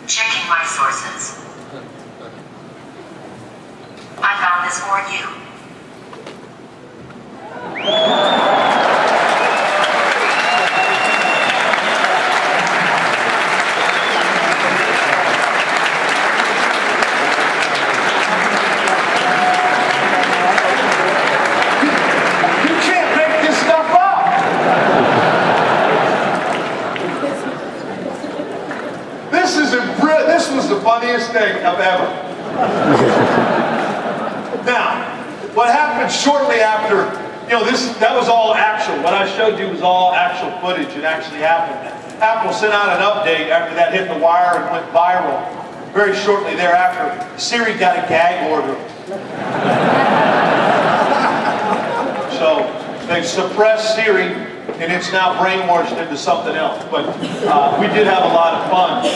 Checking my sources. I found this for you. This was the funniest thing I've ever. Now, what happened shortly after, that was all actual. What I showed you was all actual footage. It actually happened. Apple sent out an update after that hit the wire and went viral. Very shortly thereafter, Siri got a gag order. So they suppressed Siri, and it's now brainwashed into something else. But we did have a lot of fun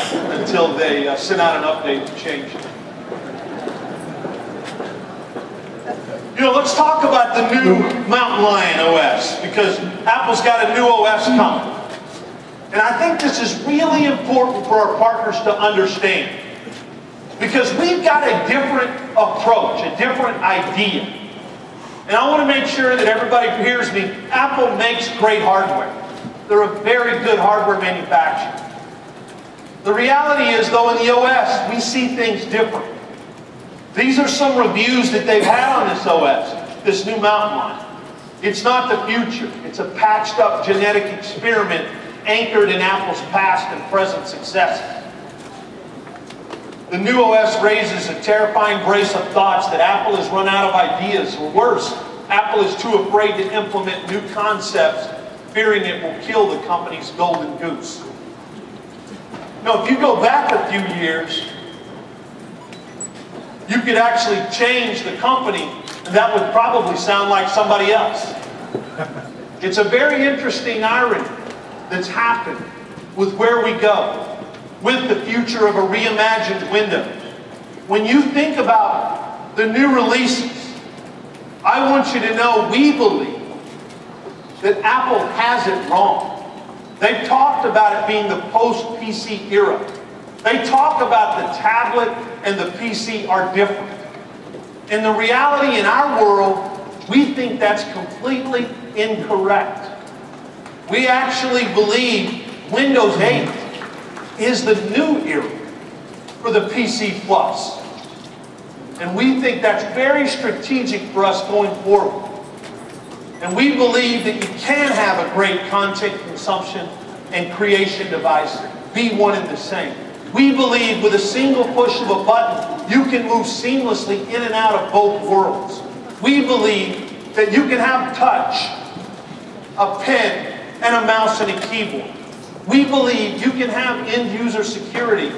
until they sent out an update to change it. Let's talk about the new Mountain Lion OS, because Apple's got a new OS coming. And I think this is really important for our partners to understand, because we've got a different approach, a different idea. And I want to make sure that everybody who hears me, Apple makes great hardware. They're a very good hardware manufacturer. The reality is, though, in the OS, we see things different. These are some reviews that they've had on this OS, this new Mountain Lion. It's not the future. It's a patched up genetic experiment anchored in Apple's past and present successes. The new OS raises a terrifying brace of thoughts that Apple has run out of ideas, or worse, Apple is too afraid to implement new concepts, fearing it will kill the company's golden goose. Now, if you go back a few years, you could actually change the company, and that would probably sound like somebody else. It's a very interesting irony that's happened with where we go, with the future of a reimagined Windows. When you think about the new releases, I want you to know we believe that Apple has it wrong. They've talked about it being the post-PC era. They talk about the tablet and the PC are different. And the reality in our world, we think that's completely incorrect. We actually believe Windows 8 is the new era for the PC Plus. And we think that's very strategic for us going forward. And we believe that you can have a great content consumption and creation device be one and the same. We believe with a single push of a button, you can move seamlessly in and out of both worlds. We believe that you can have touch, a pen, and a mouse and a keyboard. We believe you can have end-user security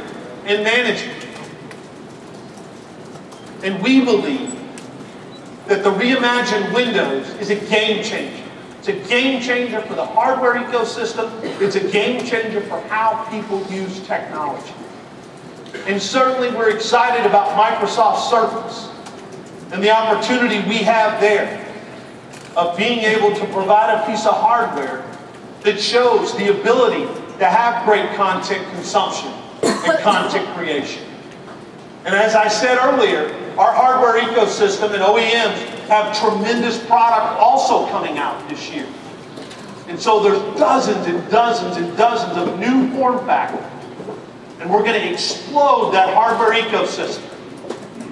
and management. And we believe that the reimagined Windows is a game changer. It's a game changer for the hardware ecosystem. It's a game changer for how people use technology. And certainly we're excited about Microsoft Surface and the opportunity we have there of being able to provide a piece of hardware that shows the ability to have great content consumption and content creation. And as I said earlier, our hardware ecosystem and OEMs have tremendous product also coming out this year. And so there's dozens and dozens and dozens of new form factors. And we're going to explode that hardware ecosystem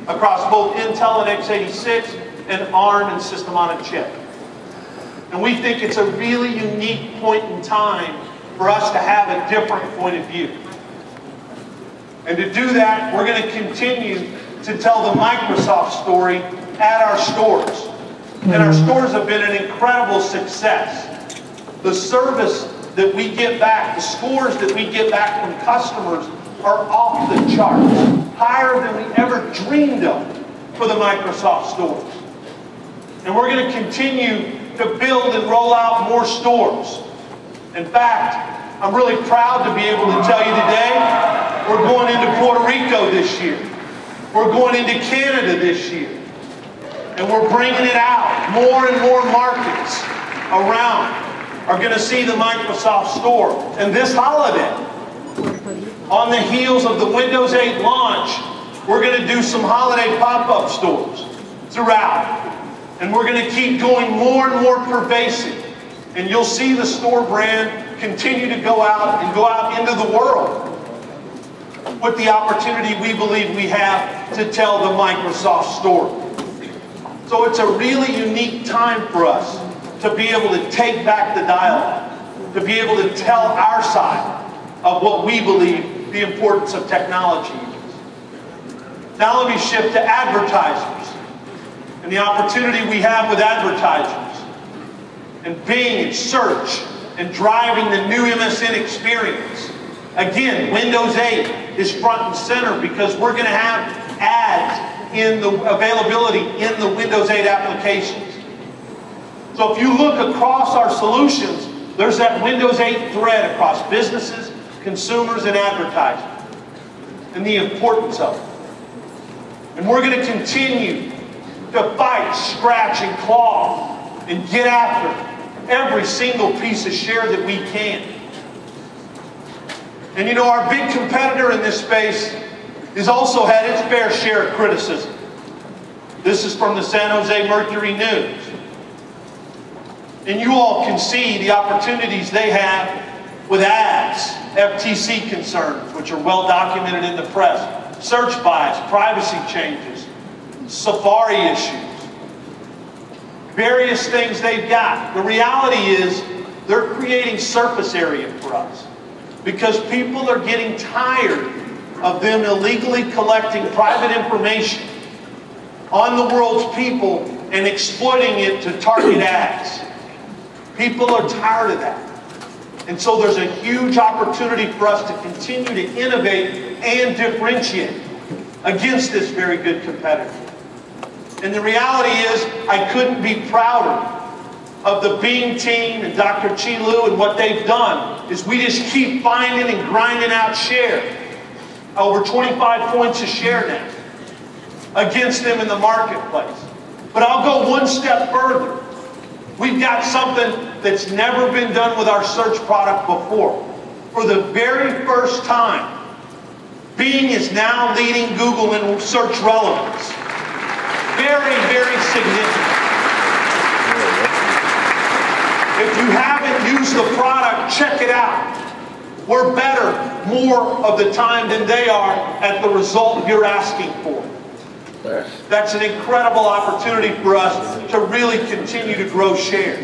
across both Intel and x86 and ARM and System on a Chip. And we think it's a really unique point in time for us to have a different point of view. And to do that, we're going to continue to tell the Microsoft story at our stores. And our stores have been an incredible success. The service that we get back, the scores that we get back from customers are off the charts, higher than we ever dreamed of for the Microsoft stores. And we're going to continue to build and roll out more stores. In fact, I'm really proud to be able to tell you today, we're going into Puerto Rico this year. We're going into Canada this year. And we're bringing it out, more and more markets around are going to see the Microsoft Store. And this holiday, on the heels of the Windows 8 launch, we're going to do some holiday pop-up stores throughout. And we're going to keep going more and more pervasive. And you'll see the store brand continue to go out and go out into the world with the opportunity we believe we have to tell the Microsoft story. So it's a really unique time for us to be able to take back the dialogue, to be able to tell our side of what we believe the importance of technology is. Now let me shift to advertisers and the opportunity we have with advertisers and Bing and search and driving the new MSN experience. Again, Windows 8 is front and center because we're going to have ads in the availability in the Windows 8 applications. So if you look across our solutions, there's that Windows 8 thread across businesses, consumers, and advertising, and the importance of it. And we're going to continue to fight, scratch, and claw, and get after every single piece of share that we can. And you know, our big competitor in this space has also had its fair share of criticism. This is from the San Jose Mercury News. And you all can see the opportunities they have with ads, FTC concerns, which are well documented in the press, search bias, privacy changes, Safari issues, various things they've got. The reality is they're creating surface area for us because people are getting tired of them illegally collecting private information on the world's people and exploiting it to target ads. People are tired of that. And so there's a huge opportunity for us to continue to innovate and differentiate against this very good competitor. And the reality is, I couldn't be prouder of the Bing team and Dr. Chi Lu, and what they've done is we just keep finding and grinding out share. Over 25 points a share now against them in the marketplace. But I'll go one step further. We've got something that's never been done with our search product before. For the very first time, Bing is now leading Google in search relevance. Very, very significant. If you haven't used the product, check it out. We're better more of the time than they are at the result you're asking for. That's an incredible opportunity for us to really continue to grow share.